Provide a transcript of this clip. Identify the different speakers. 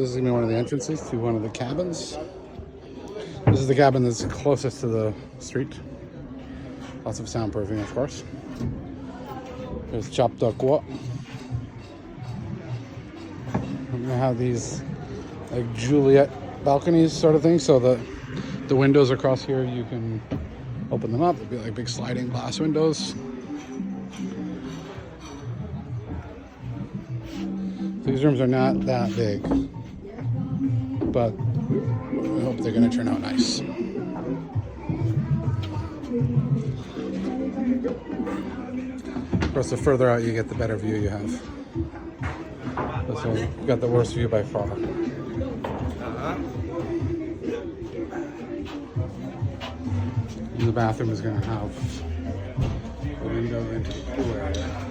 Speaker 1: So this is gonna be one of the entrances to one of the cabins. This is the cabin that's closest to the street. Lots of soundproofing, of course. There's Chop Duck What. I'm gonna have these like Juliet balconies sort of thing, so the windows across here, you can open them up. It'll be like big sliding glass windows. These rooms are not that big, but I hope they're gonna turn out nice. Of course, the further out you get, the better view you have. So you've got the worst view by far. And the bathroom is going to have a window into the pool area.